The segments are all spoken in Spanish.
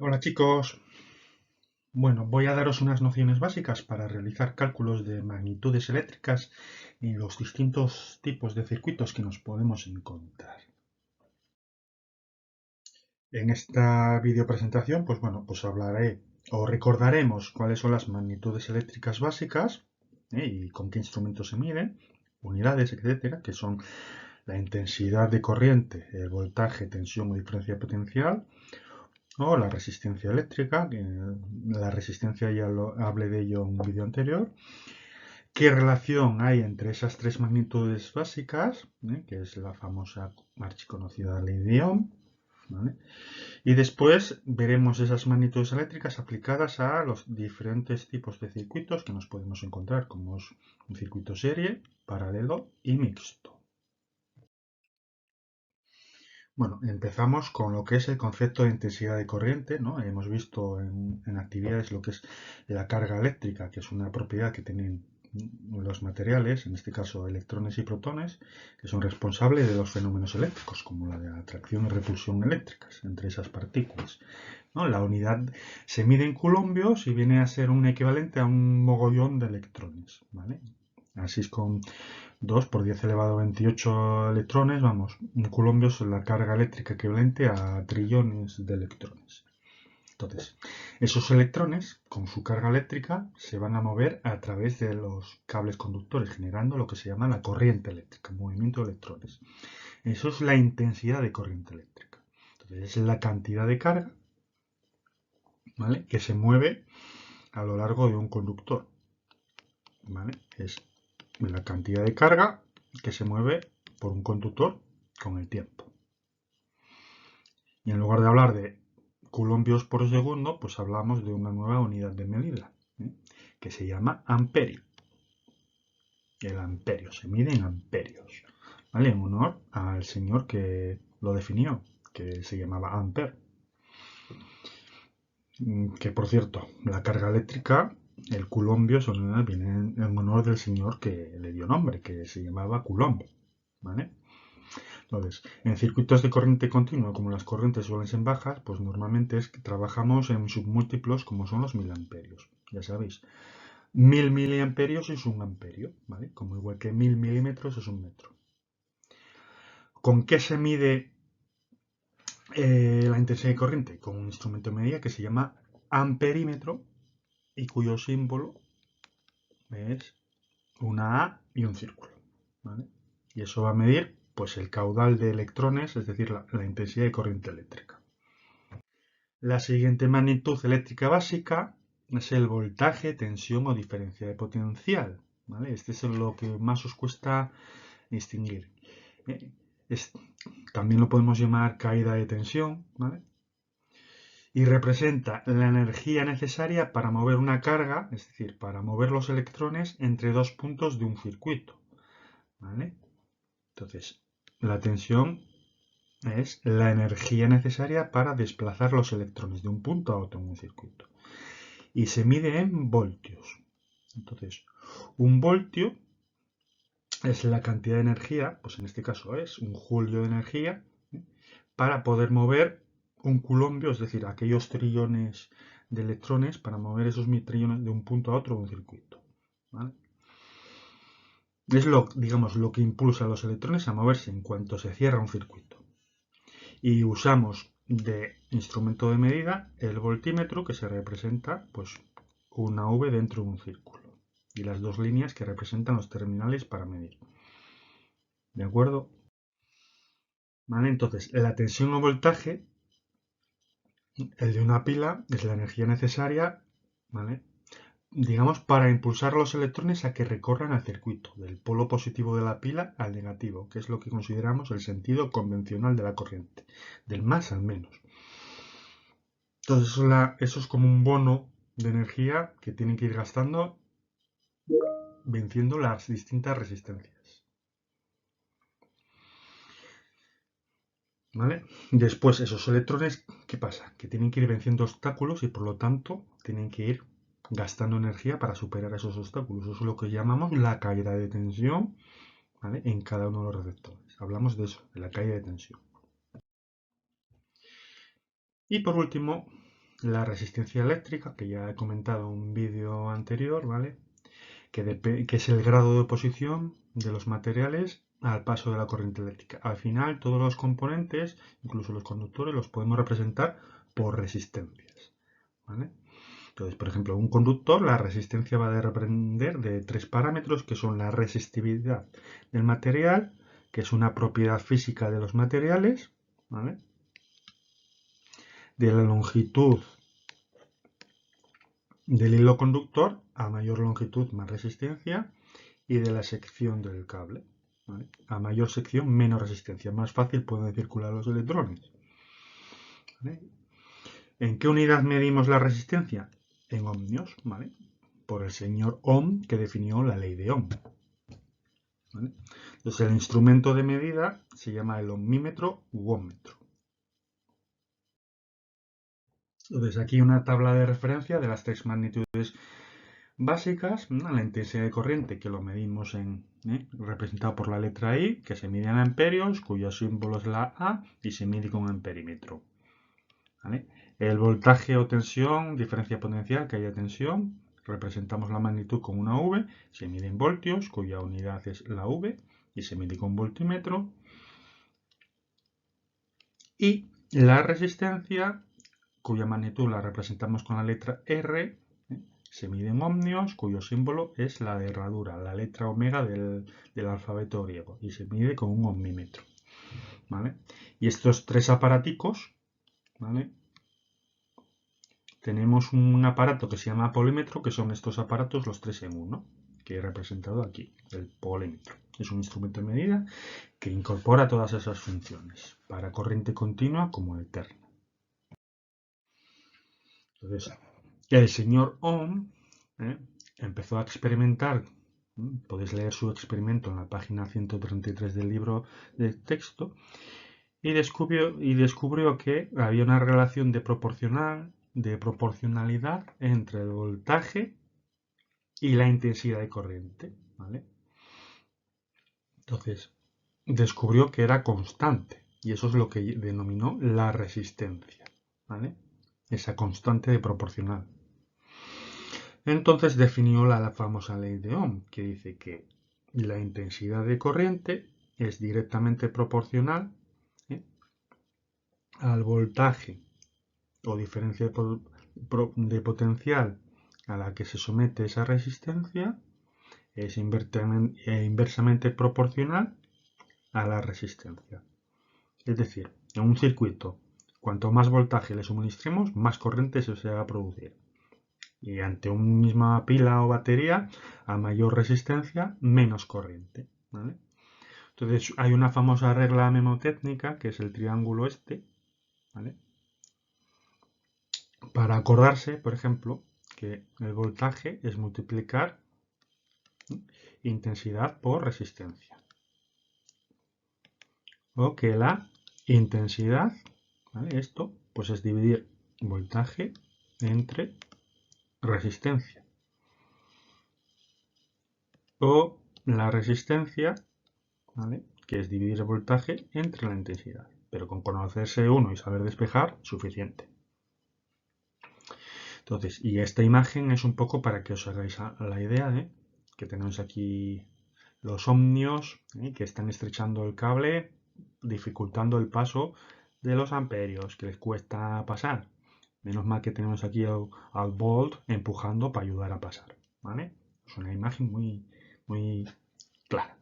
Hola chicos, bueno, voy a daros unas nociones básicas para realizar cálculos de magnitudes eléctricas y los distintos tipos de circuitos que nos podemos encontrar. En esta videopresentación, pues hablaré o recordaremos cuáles son las magnitudes eléctricas básicas y con qué instrumentos se miden, unidades, etcétera, que son la intensidad de corriente, el voltaje, tensión o diferencia potencial, o la resistencia eléctrica, que la resistencia ya hablé de ello en un vídeo anterior. ¿Qué relación hay entre esas tres magnitudes básicas? Que es la famosa archiconocida ley de Ohm. ¿Vale? Y después veremos esas magnitudes eléctricas aplicadas a los diferentes tipos de circuitos que nos podemos encontrar, como es un circuito serie, paralelo y mixto. Bueno, empezamos con lo que es el concepto de intensidad de corriente, ¿no? Hemos visto en actividades lo que es la carga eléctrica, que es una propiedad que tienen los materiales, en este caso electrones y protones, que son responsables de los fenómenos eléctricos, como la de atracción y repulsión eléctricas entre esas partículas, ¿no? La unidad se mide en coulombios y viene a ser un equivalente a un mogollón de electrones, ¿vale? Así es con 2 por 10 elevado a 28 electrones, vamos, un coulombio es la carga eléctrica equivalente a trillones de electrones. Entonces, esos electrones, con su carga eléctrica, se van a mover a través de los cables conductores, generando lo que se llama la corriente eléctrica, movimiento de electrones. Eso es la intensidad de corriente eléctrica. Entonces, es la cantidad de carga, ¿vale?, que se mueve a lo largo de un conductor, ¿vale? Es la cantidad de carga que se mueve por un conductor con el tiempo. Y en lugar de hablar de coulombios por segundo, pues hablamos de una nueva unidad de medida, que se llama amperio. El amperio se mide en amperios, ¿vale? En honor al señor que lo definió, que se llamaba Ampere. Que por cierto, la carga eléctrica, el coulombio, viene en honor del señor que le dio nombre, que se llamaba Coulomb, ¿vale? Entonces, en circuitos de corriente continua, como las corrientes suelen ser bajas, pues normalmente es que trabajamos en submúltiplos como son los miliamperios. Ya sabéis, 1000 miliamperios es un amperio, ¿vale? Como igual que 1000 milímetros es un metro. ¿Con qué se mide la intensidad de corriente? Con un instrumento de medida que se llama amperímetro y cuyo símbolo es una A y un círculo, ¿vale? Y eso va a medir pues el caudal de electrones, es decir, la intensidad de corriente eléctrica. La siguiente magnitud eléctrica básica es el voltaje, tensión o diferencia de potencial, ¿vale? Este es lo que más os cuesta distinguir. Es, también lo podemos llamar caída de tensión, ¿vale? Y representa la energía necesaria para mover una carga, es decir, para mover los electrones entre dos puntos de un circuito, ¿vale? Entonces, la tensión es la energía necesaria para desplazar los electrones de un punto a otro en un circuito. Y se mide en voltios. Entonces, un voltio es la cantidad de energía, pues en este caso es un julio de energía, para poder mover un coulombio, es decir, aquellos trillones de electrones, para mover esos trillones de un punto a otro de un circuito, ¿vale? Es digamos, lo que impulsa a los electrones a moverse en cuanto se cierra un circuito. Y usamos de instrumento de medida el voltímetro, que se representa pues una V dentro de un círculo, y las dos líneas que representan los terminales para medir. ¿De acuerdo? ¿Vale? Entonces, la tensión o voltaje, el de una pila, es la energía necesaria, ¿vale?, digamos, para impulsar los electrones a que recorran el circuito, del polo positivo de la pila al negativo, que es lo que consideramos el sentido convencional de la corriente, del más al menos. Entonces, eso es como un bono de energía que tienen que ir gastando venciendo las distintas resistencias. ¿Vale? Después, esos electrones, ¿qué pasa? Que tienen que ir venciendo obstáculos y por lo tanto tienen que ir gastando energía para superar esos obstáculos. Eso es lo que llamamos la caída de tensión, ¿vale?, en cada uno de los receptores. Hablamos de eso, de la caída de tensión. Y por último, la resistencia eléctrica, que ya he comentado en un vídeo anterior, ¿vale? Que es el grado de oposición de los materiales al paso de la corriente eléctrica. Al final, todos los componentes, incluso los conductores, los podemos representar por resistencias, ¿vale? Entonces, por ejemplo, un conductor, la resistencia va a depender de tres parámetros que son la resistividad del material, que es una propiedad física de los materiales, ¿vale? De la longitud del hilo conductor, a mayor longitud más resistencia, y de la sección del cable, ¿vale? A mayor sección menos resistencia, más fácil pueden circular los electrones, ¿vale? ¿En qué unidad medimos la resistencia? En ohmios, ¿vale? Por el señor Ohm, que definió la ley de Ohm, ¿vale? Entonces el instrumento de medida se llama el ohmímetro u ómmetro. Entonces aquí una tabla de referencia de las tres magnitudes básicas, la intensidad de corriente que lo medimos representado por la letra I, que se mide en amperios, cuyo símbolo es la A y se mide con amperímetro, ¿vale? El voltaje o tensión, diferencia potencial, que haya tensión, representamos la magnitud con una V, se mide en voltios, cuya unidad es la V y se mide con voltímetro. Y la resistencia, cuya magnitud la representamos con la letra R, se mide en ohmios, cuyo símbolo es la de herradura, la letra omega del alfabeto griego, y se mide con un ohmímetro, ¿vale? Y estos tres aparaticos, ¿vale? Tenemos un aparato que se llama polímetro, que son estos aparatos, los tres en uno, que he representado aquí, el polímetro. Es un instrumento de medida que incorpora todas esas funciones, para corriente continua como alterna. Entonces, el señor Ohm empezó a experimentar, podéis leer su experimento en la página 133 del libro de texto, y descubrió que había una relación de proporcionalidad entre el voltaje y la intensidad de corriente, ¿vale? Entonces, descubrió que era constante, y eso es lo que denominó la resistencia, ¿vale? Esa constante de proporcional. Entonces definió la famosa ley de Ohm, que dice que la intensidad de corriente es directamente proporcional al voltaje o diferencia de potencial a la que se somete esa resistencia, es inversamente proporcional a la resistencia. Es decir, en un circuito, cuanto más voltaje le suministremos, más corriente se va a producir. Y ante una misma pila o batería, a mayor resistencia, menos corriente, ¿vale? Entonces hay una famosa regla mnemotécnica, que es el triángulo este, ¿vale? Para acordarse, por ejemplo, que el voltaje es multiplicar intensidad por resistencia. O que la intensidad, ¿vale? Esto, pues es dividir voltaje entre resistencia. O la resistencia, ¿vale? Que es dividir el voltaje entre la intensidad. Pero con conocerse uno y saber despejar, suficiente. Entonces, y esta imagen es un poco para que os hagáis la idea de que tenemos aquí los ohmios que están estrechando el cable, dificultando el paso de los amperios, que les cuesta pasar. Menos mal que tenemos aquí al volt empujando para ayudar a pasar, ¿vale? Es una imagen muy, muy clara.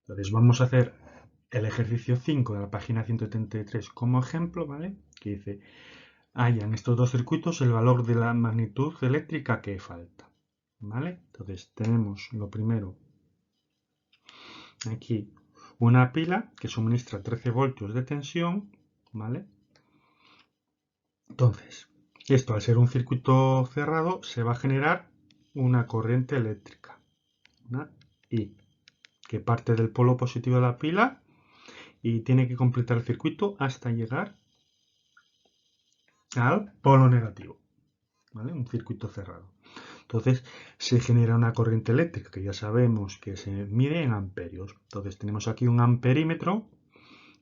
Entonces vamos a hacer el ejercicio 5 de la página 133 como ejemplo, ¿vale? Que dice, haya en estos dos circuitos el valor de la magnitud eléctrica que falta, ¿vale? Entonces tenemos lo primero, aquí una pila que suministra 13 voltios de tensión, ¿vale? Entonces, esto al ser un circuito cerrado se va a generar una corriente eléctrica, una I, que parte del polo positivo de la pila y tiene que completar el circuito hasta llegar al polo negativo, ¿vale? Un circuito cerrado. Entonces se genera una corriente eléctrica que ya sabemos que se mide en amperios. Entonces tenemos aquí un amperímetro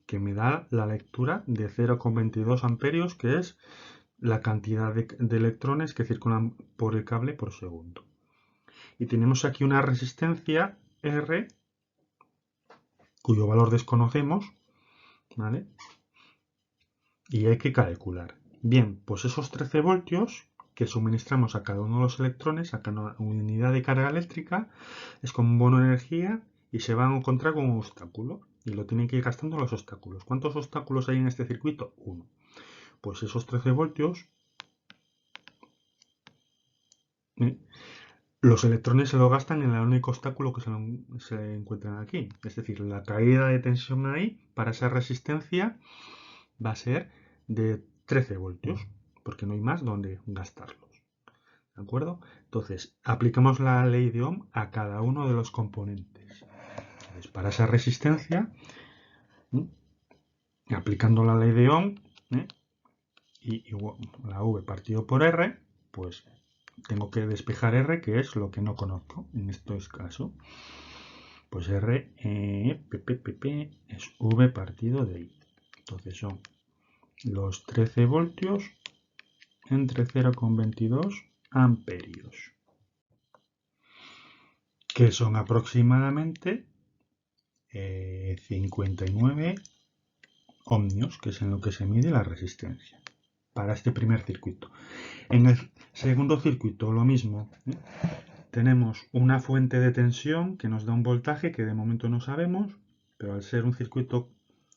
que me da la lectura de 0,22 amperios, que es la cantidad de electrones que circulan por el cable por segundo. Y tenemos aquí una resistencia R, cuyo valor desconocemos, ¿vale? Y hay que calcular. Bien, pues esos 13 voltios que suministramos a cada uno de los electrones, a cada unidad de carga eléctrica, es como un bono de energía y se van a encontrar con un obstáculo. Y lo tienen que ir gastando los obstáculos. ¿Cuántos obstáculos hay en este circuito? 1. Pues esos 13 voltios, los electrones se lo gastan en el único obstáculo que se encuentran aquí. Es decir, la caída de tensión ahí para esa resistencia va a ser de 13 voltios, porque no hay más donde gastarlos. ¿De acuerdo? Entonces, aplicamos la ley de Ohm a cada uno de los componentes. Entonces, para esa resistencia, aplicando la ley de Ohm, y la V partido por R, pues tengo que despejar R, que es lo que no conozco en este caso. Pues R es V partido de I. Entonces son los 13 voltios entre 0,22 amperios, que son aproximadamente 59 ohmios, que es en lo que se mide la resistencia para este primer circuito. En el segundo circuito lo mismo, tenemos una fuente de tensión que nos da un voltaje que de momento no sabemos, pero al ser un circuito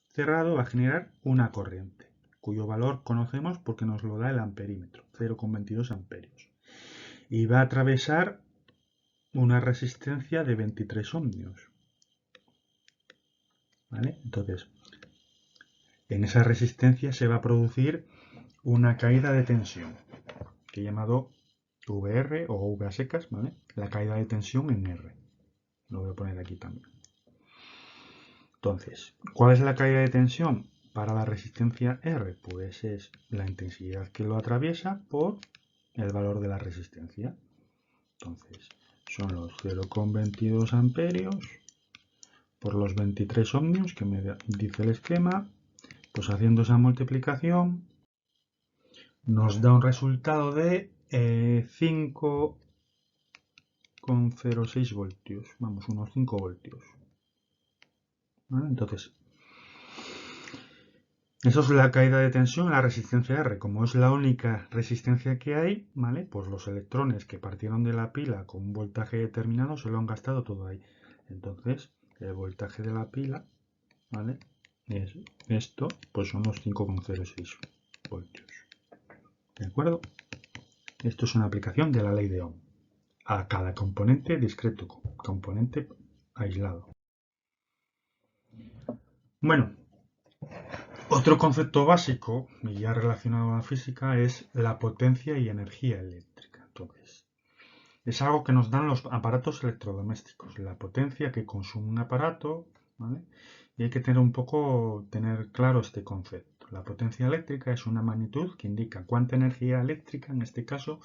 cerrado va a generar una corriente, cuyo valor conocemos porque nos lo da el amperímetro, 0,22 amperios. Y va a atravesar una resistencia de 23 ohmios. ¿Vale? Entonces, en esa resistencia se va a producir una caída de tensión, que he llamado VR o V a secas, ¿vale? La caída de tensión en R. Lo voy a poner aquí también. Entonces, ¿cuál es la caída de tensión para la resistencia R? Pues es la intensidad que lo atraviesa por el valor de la resistencia. Entonces, son los 0,22 amperios por los 23 ohmios que me dice el esquema. Pues haciendo esa multiplicación nos da un resultado de 5,06 voltios. Vamos, unos 5 voltios. ¿Vale? Entonces, eso es la caída de tensión en la resistencia R. Como es la única resistencia que hay, ¿vale? Pues los electrones que partieron de la pila con un voltaje determinado se lo han gastado todo ahí. Entonces, el voltaje de la pila, ¿vale? Es esto, pues son los 5,06 voltios. ¿De acuerdo? Esto es una aplicación de la ley de Ohm a cada componente discreto, componente aislado. Bueno, otro concepto básico, y ya relacionado a la física, es la potencia y energía eléctrica. Entonces, es algo que nos dan los aparatos electrodomésticos, la potencia que consume un aparato, ¿vale? Y hay que tener claro este concepto. La potencia eléctrica es una magnitud que indica cuánta energía eléctrica, en este caso,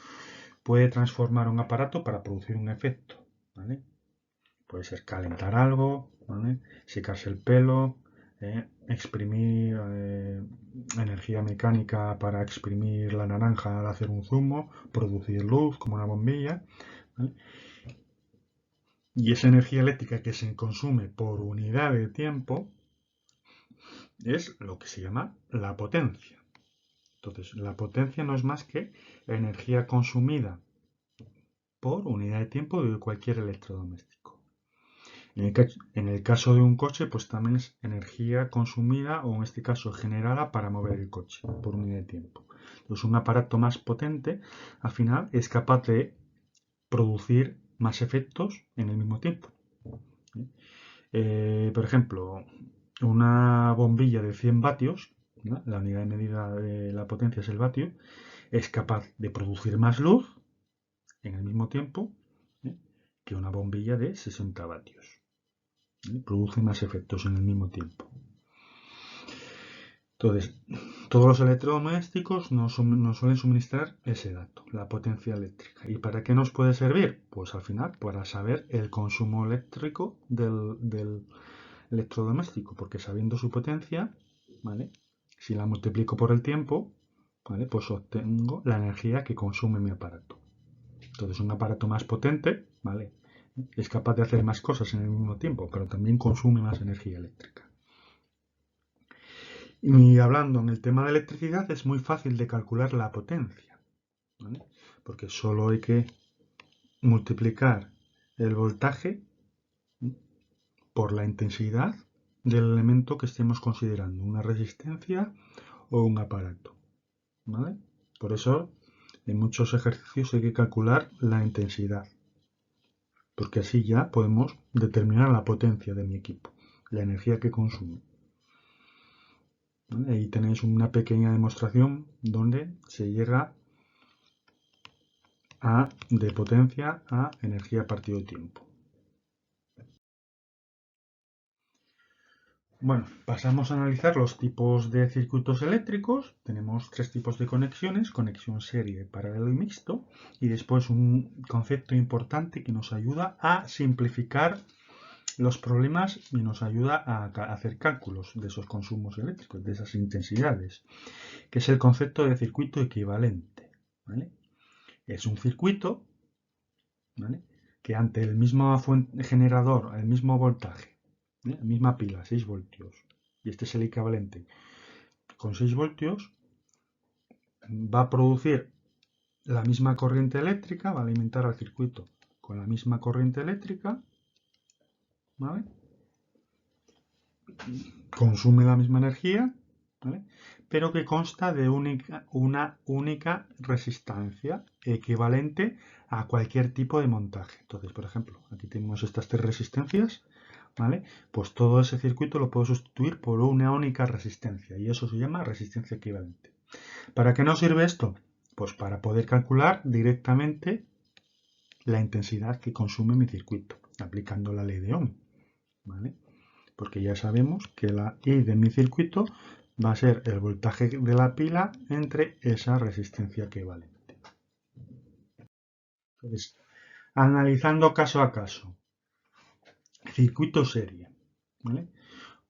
puede transformar un aparato para producir un efecto, ¿vale? Puede ser calentar algo, ¿vale? Secarse el pelo, exprimir energía mecánica para exprimir la naranja al hacer un zumo, producir luz como una bombilla, ¿vale? Y esa energía eléctrica que se consume por unidad de tiempo es lo que se llama la potencia. Entonces, la potencia no es más que la energía consumida por unidad de tiempo de cualquier electrodoméstico. En el caso de un coche, pues también es energía consumida o en este caso generada para mover el coche por unidad de tiempo. Entonces un aparato más potente al final es capaz de producir más efectos en el mismo tiempo. Por ejemplo, una bombilla de 100 vatios, ¿no? La unidad de medida de la potencia es el vatio, es capaz de producir más luz en el mismo tiempo, ¿eh? que una bombilla de 60 vatios. Produce más efectos en el mismo tiempo. Entonces, todos los electrodomésticos nos suelen suministrar ese dato, la potencia eléctrica. ¿Y para qué nos puede servir? Pues al final para saber el consumo eléctrico del electrodoméstico, porque sabiendo su potencia, ¿vale? Si la multiplico por el tiempo, ¿vale? Pues obtengo la energía que consume mi aparato. Entonces, un aparato más potente, ¿vale? Es capaz de hacer más cosas en el mismo tiempo, pero también consume más energía eléctrica. Y hablando en el tema de electricidad, es muy fácil de calcular la potencia, ¿vale? Porque solo hay que multiplicar el voltaje por la intensidad del elemento que estemos considerando, una resistencia o un aparato, ¿vale? Por eso, en muchos ejercicios hay que calcular la intensidad, porque así ya podemos determinar la potencia de mi equipo, la energía que consume. ¿Vale? Ahí tenéis una pequeña demostración donde se llega de potencia a energía partido tiempo. Bueno, pasamos a analizar los tipos de circuitos eléctricos. Tenemos tres tipos de conexiones: conexión serie, paralelo y mixto. Y después un concepto importante que nos ayuda a simplificar los problemas y nos ayuda a hacer cálculos de esos consumos eléctricos, de esas intensidades, que es el concepto de circuito equivalente, ¿vale? Es un circuito, ¿vale?, que ante el mismo generador, el mismo voltaje, la misma pila, 6 voltios, y este es el equivalente, con 6 voltios va a producir la misma corriente eléctrica, va a alimentar al circuito con la misma corriente eléctrica, ¿vale?, consume la misma energía, ¿vale?, pero que consta de una única resistencia equivalente a cualquier tipo de montaje. Entonces, por ejemplo, aquí tenemos estas tres resistencias, ¿vale? Pues todo ese circuito lo puedo sustituir por una única resistencia y eso se llama resistencia equivalente. ¿Para qué nos sirve esto? Pues para poder calcular directamente la intensidad que consume mi circuito, aplicando la ley de Ohm, ¿vale? Porque ya sabemos que la I de mi circuito va a ser el voltaje de la pila entre esa resistencia equivalente. Entonces, analizando caso a caso, circuito serie, ¿vale?,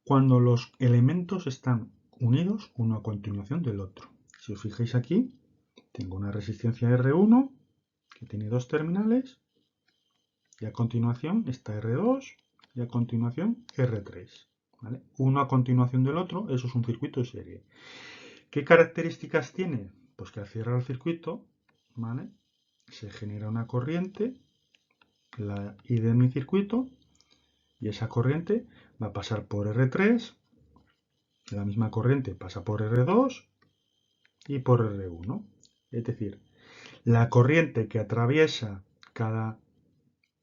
cuando los elementos están unidos uno a continuación del otro. Si os fijáis aquí, tengo una resistencia R1 que tiene dos terminales y a continuación está R2 y a continuación R3. ¿Vale? Uno a continuación del otro, eso es un circuito de serie. ¿Qué características tiene? Pues que al cerrar el circuito, ¿vale?, se genera una corriente, la I de mi circuito, y esa corriente va a pasar por R3, la misma corriente pasa por R2 y por R1. Es decir, la corriente que atraviesa cada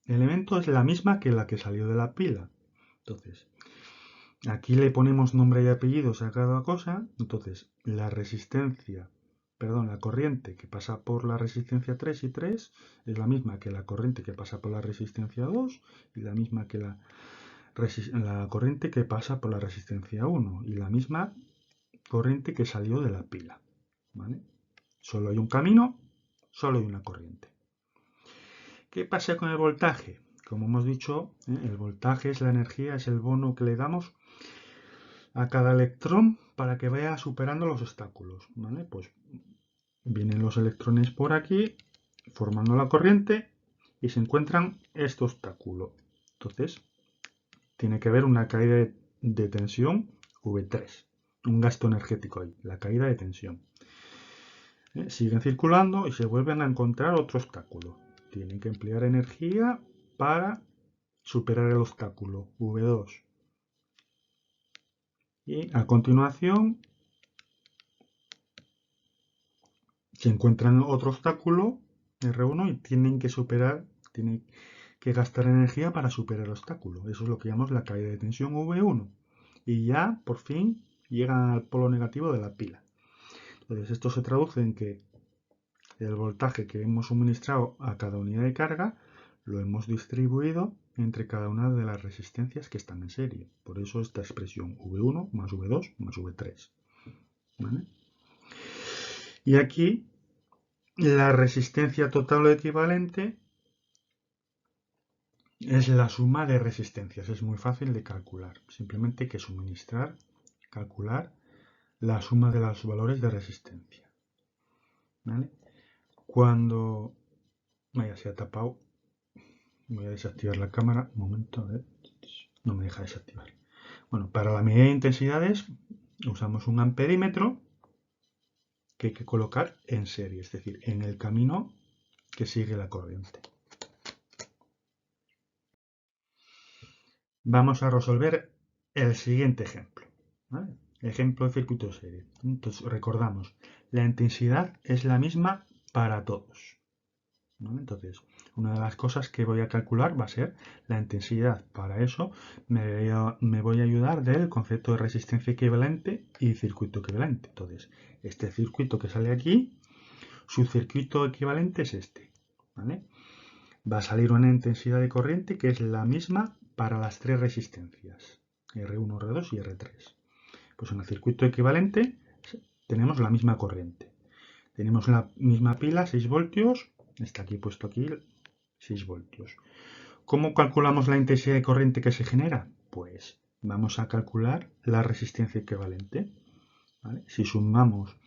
elemento es la misma que la que salió de la pila. Entonces, aquí le ponemos nombre y apellidos a cada cosa. Entonces, la corriente que pasa por la resistencia 3 y 3 es la misma que la corriente que pasa por la resistencia 2 y la misma que la corriente que pasa por la resistencia 1 y la misma corriente que salió de la pila, ¿vale? Solo hay un camino, solo hay una corriente. ¿Qué pasa con el voltaje? Como hemos dicho, el voltaje es la energía, es el bono que le damos a cada electrón para que vaya superando los obstáculos, ¿vale? Pues vienen los electrones por aquí, formando la corriente, y se encuentran este obstáculo. Entonces, tiene que haber una caída de tensión V3, un gasto energético ahí, la caída de tensión. Siguen circulando y se vuelven a encontrar otro obstáculo. Tienen que emplear energía para superar el obstáculo, V2. Y a continuación se encuentran otro obstáculo, R1, y tienen que gastar energía para superar el obstáculo. Eso es lo que llamamos la caída de tensión V1. Y ya, por fin, llegan al polo negativo de la pila. Entonces, esto se traduce en que el voltaje que hemos suministrado a cada unidad de carga lo hemos distribuido entre cada una de las resistencias que están en serie. Por eso esta expresión V1 más V2 más V3. ¿Vale? Y aquí la resistencia total o equivalente es la suma de resistencias. Es muy fácil de calcular. Simplemente hay que calcular la suma de los valores de resistencia. ¿Vale? Cuando... Vaya, se ha tapado. Voy a desactivar la cámara. Un momento, a ver. No me deja desactivar. Bueno, para la medida de intensidades usamos un amperímetro que hay que colocar en serie, es decir, en el camino que sigue la corriente. Vamos a resolver el siguiente ejemplo. ¿Vale? Ejemplo de circuito de serie. Entonces, recordamos, la intensidad es la misma para todos. ¿Vale? Entonces, una de las cosas que voy a calcular va a ser la intensidad. Para eso me voy a ayudar del concepto de resistencia equivalente y circuito equivalente. Entonces, este circuito que sale aquí, su circuito equivalente es este. ¿Vale? Va a salir una intensidad de corriente que es la misma para las tres resistencias, R1, R2 y R3. Pues en el circuito equivalente tenemos la misma corriente. Tenemos la misma pila, 6 voltios, está aquí puesto aquí 6 voltios. ¿Cómo calculamos la intensidad de corriente que se genera? Pues vamos a calcular la resistencia equivalente. ¿Vale? Si sumamos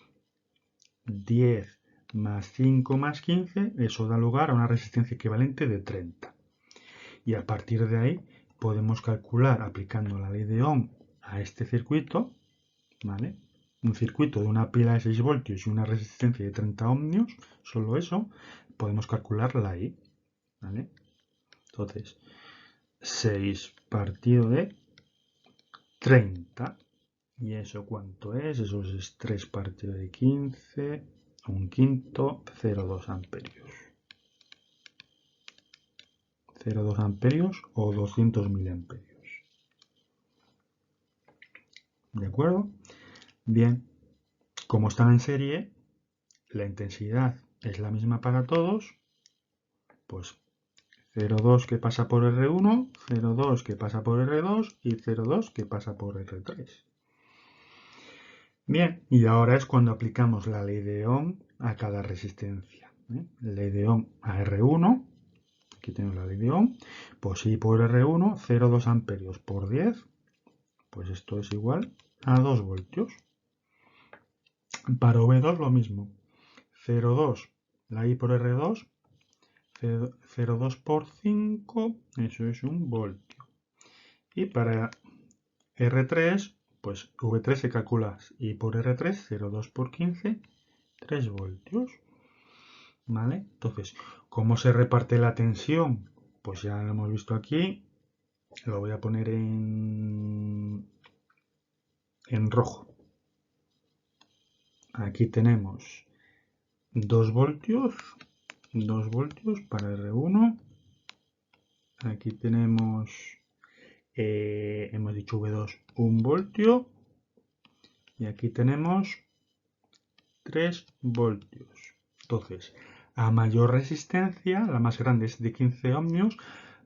10 más 5 más 15, eso da lugar a una resistencia equivalente de 30. Y a partir de ahí podemos calcular, aplicando la ley de Ohm a este circuito, ¿vale? Un circuito de una pila de 6 voltios y una resistencia de 30 ohmios, solo eso, podemos calcular la I, ¿vale? Entonces, 6 partido de 30. ¿Y eso cuánto es? Eso es 3 partido de 15, un quinto, 0,2 amperios. 0,2 amperios o 200 miliamperios. ¿De acuerdo? Bien, como están en serie, la intensidad es la misma para todos, pues 0,2 que pasa por R1, 0,2 que pasa por R2 y 0,2 que pasa por R3. Bien, y ahora es cuando aplicamos la ley de Ohm a cada resistencia. Ley de Ohm a R1, aquí tenemos la ley de Ohm, pues I por R1, 0,2 amperios por 10, pues esto es igual a 2 voltios. Para V2 lo mismo, 0,2 la I por R2, 0,2 por 5, eso es un voltio. Y para R3, pues V3 se calcula I por R3, 0,2 por 15, 3 voltios. ¿Vale? Entonces, ¿cómo se reparte la tensión? Pues ya lo hemos visto aquí. Lo voy a poner en rojo. Aquí tenemos 2 voltios para R1. Aquí tenemos, hemos dicho V2, 1 voltio. Y aquí tenemos 3 voltios. Entonces, a mayor resistencia, la más grande es de 15 ohmios,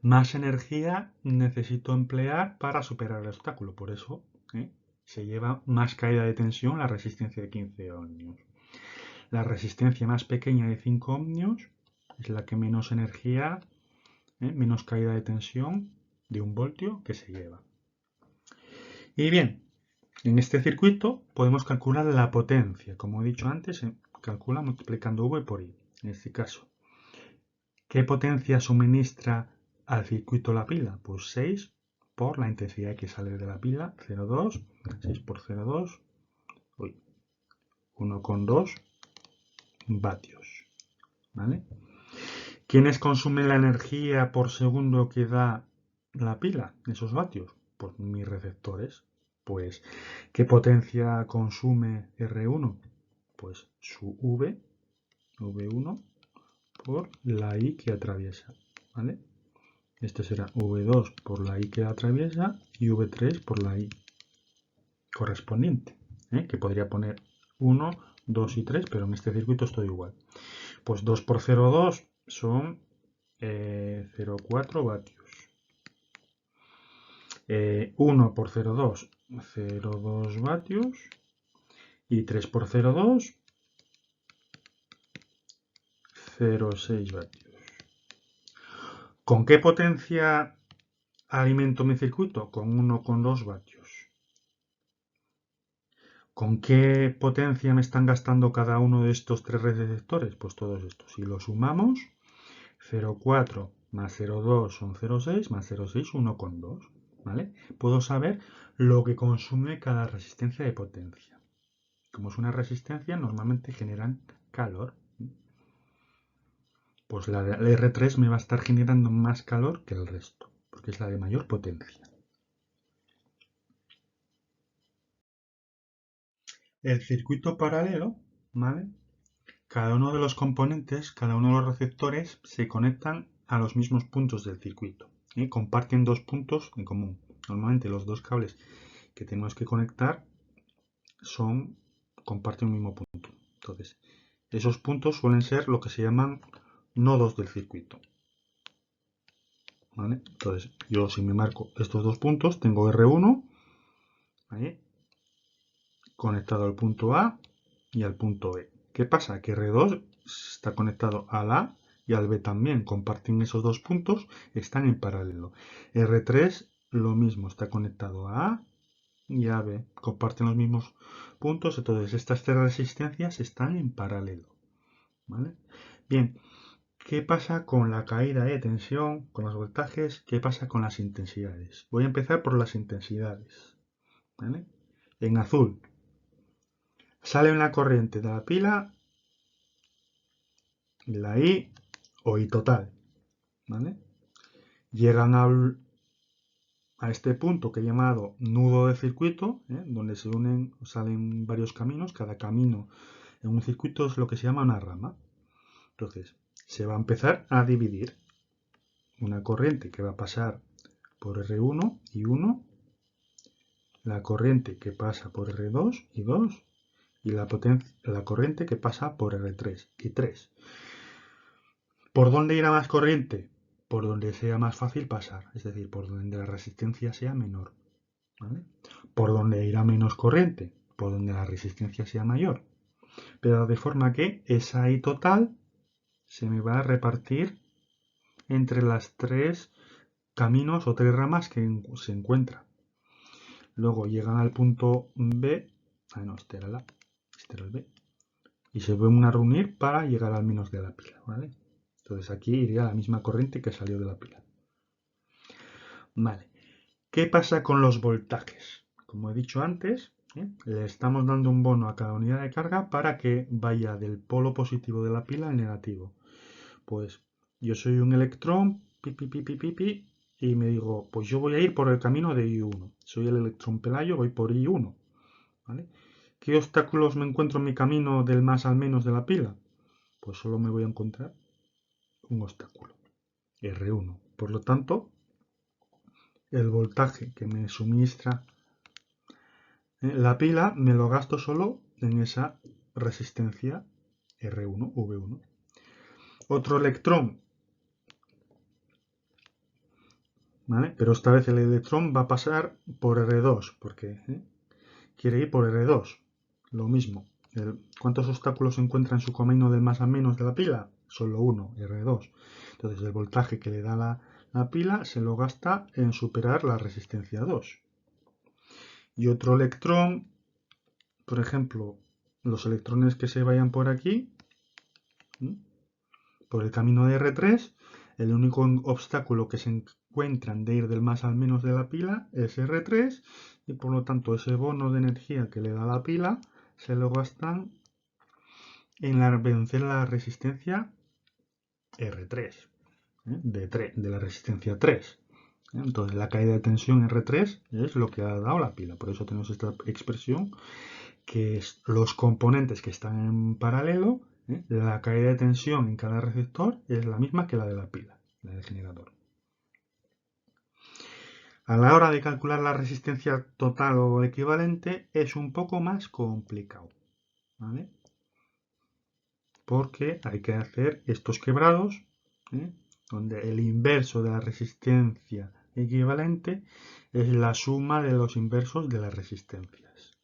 más energía necesito emplear para superar el obstáculo. Por eso se lleva más caída de tensión la resistencia de 15 ohmios. La resistencia más pequeña de 5 ohmios es la que menos energía, menos caída de tensión de 1 voltio que se lleva. Y bien, en este circuito podemos calcular la potencia. Como he dicho antes, se calcula multiplicando V por I. En este caso, ¿qué potencia suministra al circuito la pila? Pues 6 por la intensidad que sale de la pila, 0,2, 6 por 0,2, 1,2 vatios. ¿Vale? ¿Quiénes consumen la energía por segundo que da la pila, esos vatios? Pues mis receptores. Pues, ¿qué potencia consume R1? Pues su V1 por la I que atraviesa, ¿vale? Este será V2 por la I que atraviesa y V3 por la I correspondiente, que podría poner 1, 2 y 3, pero en este circuito estoy igual. Pues 2 por 0,2 son 0,4 vatios. 1 por 0,2, 0,2 vatios. Y 3 por 0,2, 0,6 vatios. ¿Con qué potencia alimento mi circuito? Con 1,2 vatios. ¿Con qué potencia me están gastando cada uno de estos tres receptores? Pues todos estos. Si los sumamos, 0,4 más 0,2 son 0,6, más 0,6, 1,2. ¿Vale? Puedo saber lo que consume cada resistencia de potencia. Como es una resistencia, normalmente generan calor. Pues la R3 me va a estar generando más calor que el resto, porque es la de mayor potencia. El circuito paralelo, ¿vale? Cada uno de los componentes, cada uno de los receptores se conectan a los mismos puntos del circuito. Comparten dos puntos en común. Normalmente los dos cables que tenemos que conectar comparten un mismo punto. Entonces, esos puntos suelen ser lo que se llaman nodos del circuito. ¿Vale? Entonces, yo si me marco estos dos puntos, tengo R1 ahí, conectado al punto A y al punto B. ¿Qué pasa? Que R2 está conectado al A y al B también. Comparten esos dos puntos, están en paralelo. R3 lo mismo, está conectado a A y a B. Comparten los mismos puntos, entonces estas tres resistencias están en paralelo. ¿Vale? Bien, ¿qué pasa con la caída de tensión, con los voltajes? ¿Qué pasa con las intensidades? Voy a empezar por las intensidades. ¿Vale? En azul, sale una corriente de la pila, la I o I total. ¿Vale? Llegan a este punto que he llamado nudo de circuito, donde se unen, salen varios caminos. Cada camino en un circuito es lo que se llama una rama. Entonces, se va a empezar a dividir una corriente que va a pasar por R1 y 1, la corriente que pasa por R2 y 2, y la corriente que pasa por R3 y 3. ¿Por dónde irá más corriente? Por donde sea más fácil pasar, es decir, por donde la resistencia sea menor. ¿Vale? ¿Por donde irá menos corriente? Por donde la resistencia sea mayor. Pero de forma que esa I total se me va a repartir entre las tres caminos o tres ramas que se encuentran. Luego llegan al punto B, no, este era el B, y se vuelven a reunir para llegar al menos de la pila, ¿vale? Entonces aquí iría la misma corriente que salió de la pila. Vale. ¿Qué pasa con los voltajes? Como he dicho antes, le estamos dando un bono a cada unidad de carga para que vaya del polo positivo de la pila al negativo. Pues yo soy un electrón, y me digo, pues yo voy a ir por el camino de I1. Soy el electrón Pelayo, voy por I1. ¿Vale? ¿Qué obstáculos me encuentro en mi camino del más al menos de la pila? Pues solo me voy a encontrar un obstáculo, R1. Por lo tanto, el voltaje que me suministra la pila me lo gasto solo en esa resistencia R1, V1. Otro electrón, ¿vale? Pero esta vez el electrón va a pasar por R2, porque quiere ir por R2. Lo mismo. ¿Cuántos obstáculos se encuentra en su camino del más a menos de la pila? Solo uno, R2. Entonces el voltaje que le da la pila se lo gasta en superar la resistencia 2. Y otro electrón, por ejemplo, los electrones que se vayan por aquí, por el camino de R3, el único obstáculo que se encuentran de ir del más al menos de la pila es R3, y por lo tanto ese bono de energía que le da la pila se lo gastan en vencer la resistencia R3, de la resistencia 3. Entonces la caída de tensión R3 es lo que ha dado la pila. Por eso tenemos esta expresión que es los componentes que están en paralelo, la caída de tensión en cada receptor es la misma que la de la pila, la del generador. A la hora de calcular la resistencia total o equivalente es un poco más complicado, ¿vale? Porque hay que hacer estos quebrados, donde el inverso de la resistencia equivalente es la suma de los inversos de las resistencias.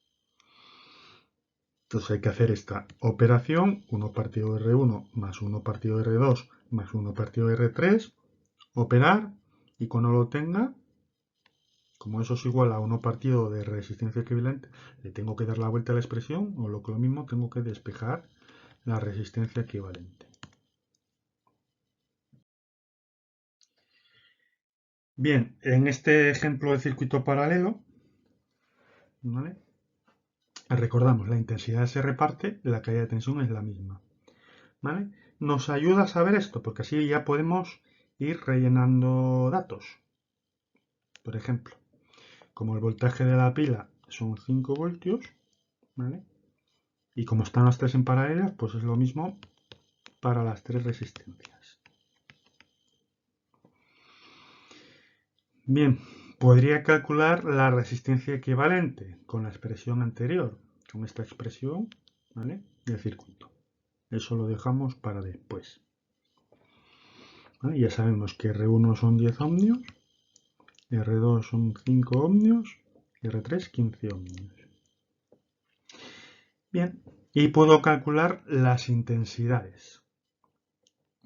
Entonces hay que hacer esta operación, 1 partido R1 más 1 partido R2 más 1 partido R3, operar, y cuando lo tenga, como eso es igual a 1 partido de resistencia equivalente, le tengo que dar la vuelta a la expresión, o lo mismo, tengo que despejar la resistencia equivalente. Bien, en este ejemplo de circuito paralelo, ¿vale? Recordamos, la intensidad se reparte, la caída de tensión es la misma, ¿vale? Nos ayuda a saber esto, porque así ya podemos ir rellenando datos. Por ejemplo, como el voltaje de la pila son 5 voltios, ¿vale? Y como están las tres en paralelo, pues es lo mismo para las tres resistencias. Bien, podría calcular la resistencia equivalente con la expresión anterior, con esta expresión, ¿vale?, del circuito. Eso lo dejamos para después. ¿Vale? Ya sabemos que R1 son 10 ohmios, R2 son 5 ohmios y R3 15 ohmios. Bien, y puedo calcular las intensidades.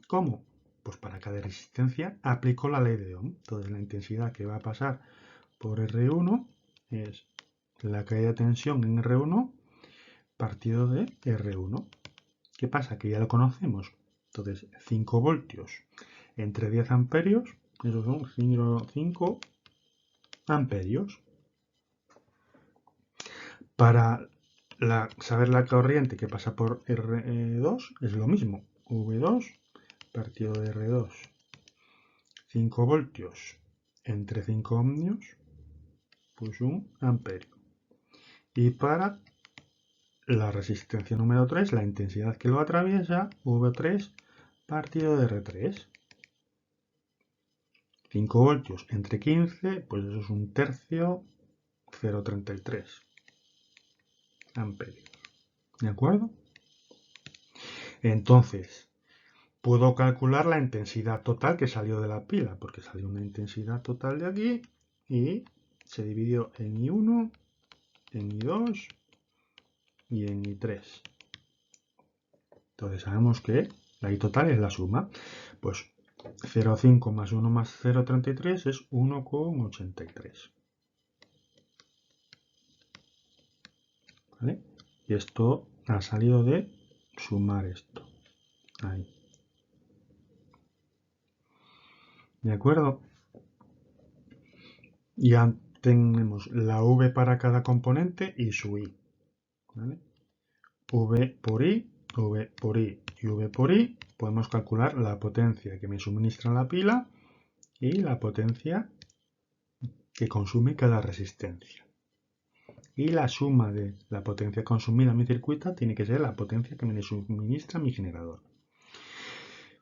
¿Cómo? Pues para cada resistencia aplico la ley de Ohm. Entonces la intensidad que va a pasar por R1 es la caída de tensión en R1 partido de R1. ¿Qué pasa? Que ya lo conocemos. Entonces 5 voltios entre 10 amperios, esos son 5 amperios. Para saber la corriente que pasa por R2 es lo mismo. V2 partido de R2. 5 voltios entre 5 ohmios, pues 1 amperio. Y para la resistencia número 3, la intensidad que lo atraviesa, V3 partido de R3. 5 voltios entre 15, pues eso es un tercio, 0,33 amperios. ¿De acuerdo? Entonces, puedo calcular la intensidad total que salió de la pila, porque salió una intensidad total de aquí y se dividió en I1, en I2 y en I3. Entonces sabemos que la I total es la suma. Pues 0,5 más 1 más 0,33 es 1,83. ¿Vale? Y esto ha salido de sumar esto. Ahí. ¿De acuerdo? Ya tenemos la V para cada componente y su I. ¿Vale? V por I, V por I y V por I. Podemos calcular la potencia que me suministra la pila y la potencia que consume cada resistencia. Y la suma de la potencia consumida en mi circuito tiene que ser la potencia que me suministra mi generador.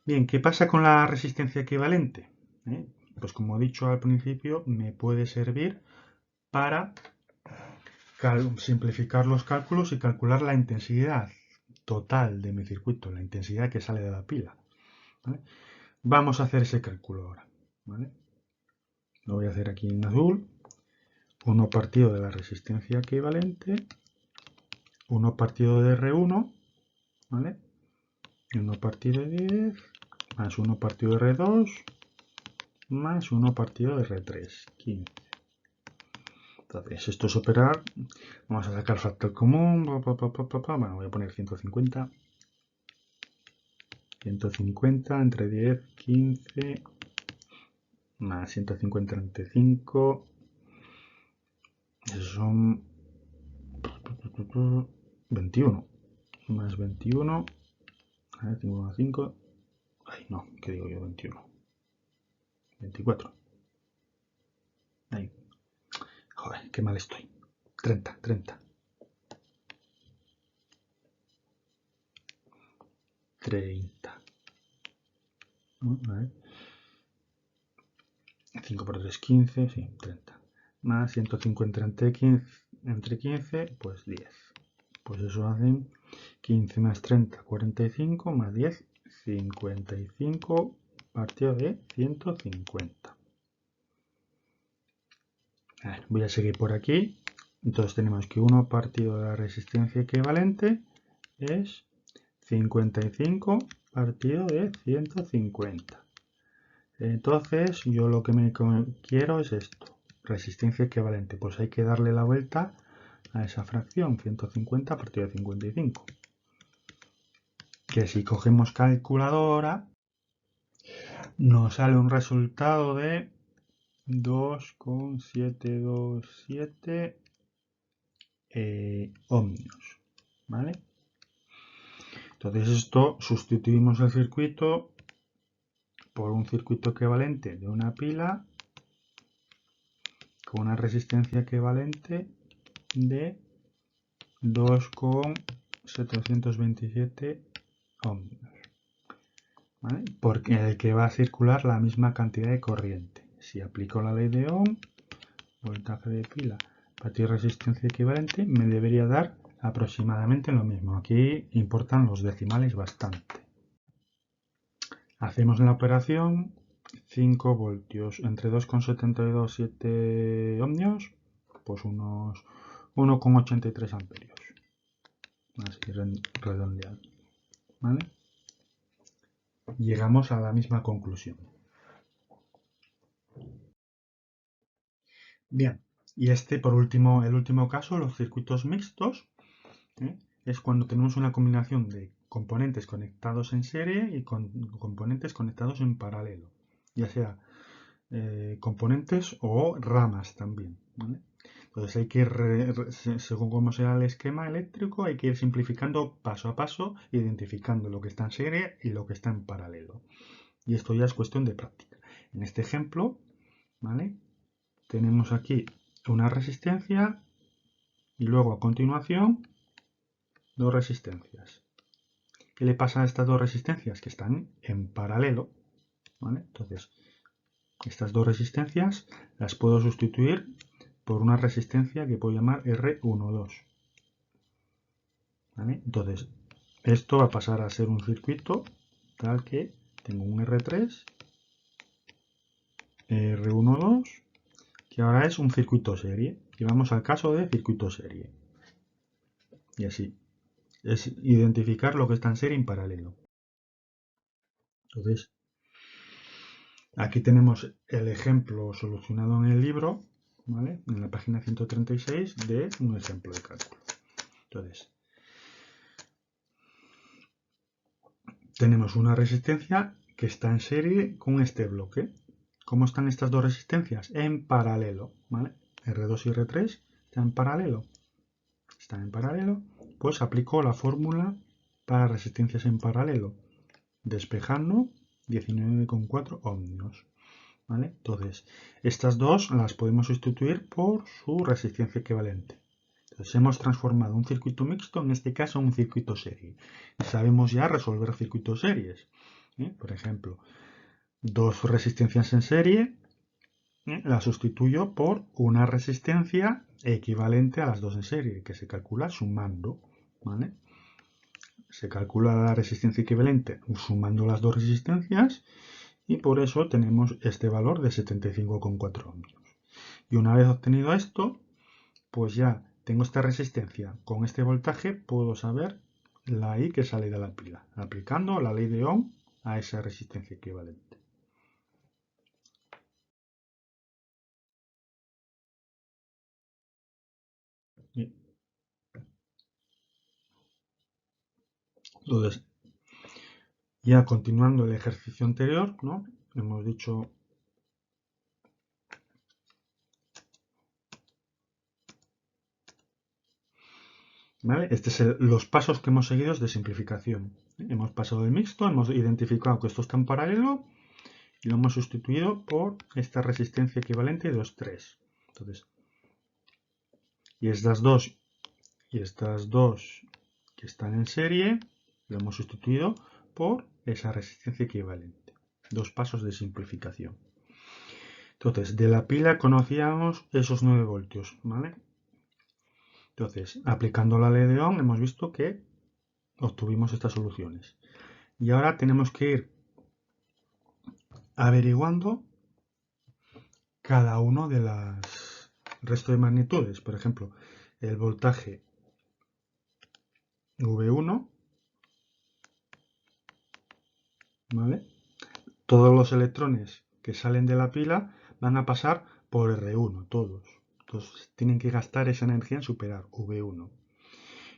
Bien, ¿qué pasa con la resistencia equivalente? Pues como he dicho al principio, me puede servir para simplificar los cálculos y calcular la intensidad total de mi circuito, la intensidad que sale de la pila. ¿Vale? Vamos a hacer ese cálculo ahora. ¿Vale? Lo voy a hacer aquí en azul. 1 partido de la resistencia equivalente, 1 partido de R1, ¿vale? Y 1 partido de 10, más 1 partido de R2, más 1 partido de R3, 15. Entonces, esto es operar. Vamos a sacar factor común. Bueno, voy a poner 150. 150 entre 10, 15, más 150 entre 5. Esos son 21. Más 21. A ver, 5. Ay, no, ¿qué digo yo? 21. 24. Ahí. Joder, qué mal estoy. 30. 30. A ver. 5 por 3, 15. Sí, 30. Más 150 entre 15, pues 10. Pues eso hacen 15 más 30, 45, más 10, 55 partido de 150. A ver, voy a seguir por aquí. Entonces tenemos que 1 partido de la resistencia equivalente es 55 partido de 150. Entonces yo lo que me quiero es esto, resistencia equivalente. Pues hay que darle la vuelta a esa fracción, 150 partido de 55. Que si cogemos calculadora, nos sale un resultado de 2,727 ohmios, ¿vale? Entonces esto sustituimos el circuito por un circuito equivalente de una pila con una resistencia equivalente de 2,727 ohmios, ¿vale? Porque el que va a circular la misma cantidad de corriente. Si aplico la ley de Ohm, voltaje de pila partido de resistencia equivalente, me debería dar aproximadamente lo mismo. Aquí importan los decimales bastante. Hacemos la operación 5 voltios entre 2,727 ohmios, pues unos 1,83 amperios. Así redondeado, ¿vale? Llegamos a la misma conclusión. Bien, y por último, el último caso, los circuitos mixtos, es cuando tenemos una combinación de componentes conectados en serie y con componentes conectados en paralelo, ya sea componentes o ramas también, ¿vale? Entonces hay que ir, según cómo sea el esquema eléctrico, hay que ir simplificando paso a paso, identificando lo que está en serie y lo que está en paralelo. Y esto ya es cuestión de práctica. En este ejemplo, ¿vale? Tenemos aquí una resistencia y luego a continuación dos resistencias. ¿Qué le pasa a estas dos resistencias? Que están en paralelo, ¿vale? Entonces, estas dos resistencias las puedo sustituir por una resistencia que puedo llamar R12. ¿Vale? Entonces, esto va a pasar a ser un circuito tal que tengo un R3, R12, que ahora es un circuito serie. Y vamos al caso de circuito serie. Y así. Es identificar lo que está en serie en paralelo. Entonces, aquí tenemos el ejemplo solucionado en el libro, ¿vale? En la página 136 de un ejemplo de cálculo. Entonces, tenemos una resistencia que está en serie con este bloque. ¿Cómo están estas dos resistencias? En paralelo, ¿vale? R2 y R3 están en paralelo. Están en paralelo, pues aplico la fórmula para resistencias en paralelo, despejando 19,4 ohmios, ¿vale? Entonces, estas dos las podemos sustituir por su resistencia equivalente. Entonces, hemos transformado un circuito mixto, en este caso, en un circuito serie. Sabemos ya resolver circuitos series. Por ejemplo, dos resistencias en serie, la sustituyo por una resistencia equivalente a las dos en serie, que se calcula sumando, ¿vale? Se calcula la resistencia equivalente sumando las dos resistencias y por eso tenemos este valor de 75,4 ohmios. Y una vez obtenido esto, pues ya tengo esta resistencia. Con este voltaje puedo saber la I que sale de la pila, aplicando la ley de Ohm a esa resistencia equivalente. Entonces, ya continuando el ejercicio anterior, ¿no? Hemos dicho ¿vale? Estos son los pasos que hemos seguido de simplificación. Hemos pasado del mixto, hemos identificado que esto está en paralelo y lo hemos sustituido por esta resistencia equivalente de 2,3. Entonces, y estas dos que están en serie, lo hemos sustituido por esa resistencia equivalente. Dos pasos de simplificación. Entonces, de la pila conocíamos esos 9 voltios, ¿vale? Entonces, aplicando la ley de Ohm, hemos visto que obtuvimos estas soluciones. Y ahora tenemos que ir averiguando cada uno de las resto de magnitudes. Por ejemplo, el voltaje V1, ¿vale? Todos los electrones que salen de la pila van a pasar por R1, todos. Entonces tienen que gastar esa energía en superar V1.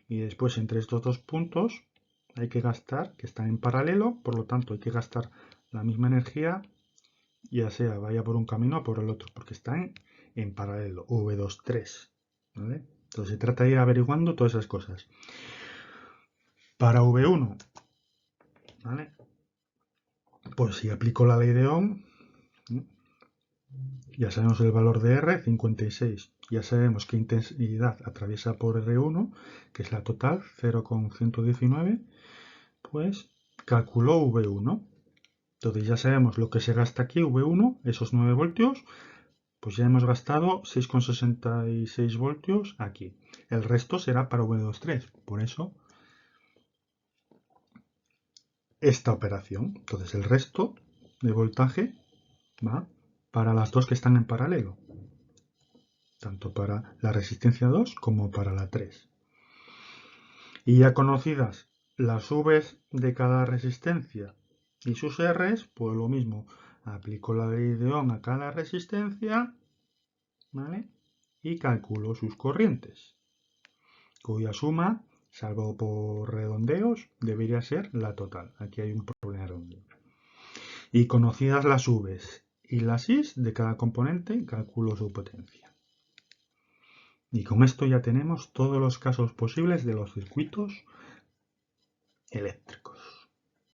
Y después entre estos dos puntos hay que gastar, que están en paralelo, por lo tanto hay que gastar la misma energía, ya sea vaya por un camino o por el otro, porque están en paralelo, V2, 3. ¿Vale? Entonces se trata de ir averiguando todas esas cosas. Para V1, ¿vale? Pues si aplico la ley de Ohm, ya sabemos el valor de R, 56. Ya sabemos qué intensidad atraviesa por R1, que es la total, 0,119. Pues calculo V1. Entonces ya sabemos lo que se gasta aquí, V1, esos 9 voltios. Pues ya hemos gastado 6,66 voltios aquí. El resto será para V23. Por eso esta operación. Entonces el resto de voltaje va para las dos que están en paralelo. Tanto para la resistencia 2 como para la 3. Y ya conocidas las V's de cada resistencia y sus R's, pues lo mismo. Aplico la ley de Ohm a cada resistencia, ¿vale? Y calculo sus corrientes, cuya suma, salvo por redondeos, debería ser la total. Aquí hay un problema de redondeo. Y conocidas las V's y las I's de cada componente, calculo su potencia. Y con esto ya tenemos todos los casos posibles de los circuitos eléctricos.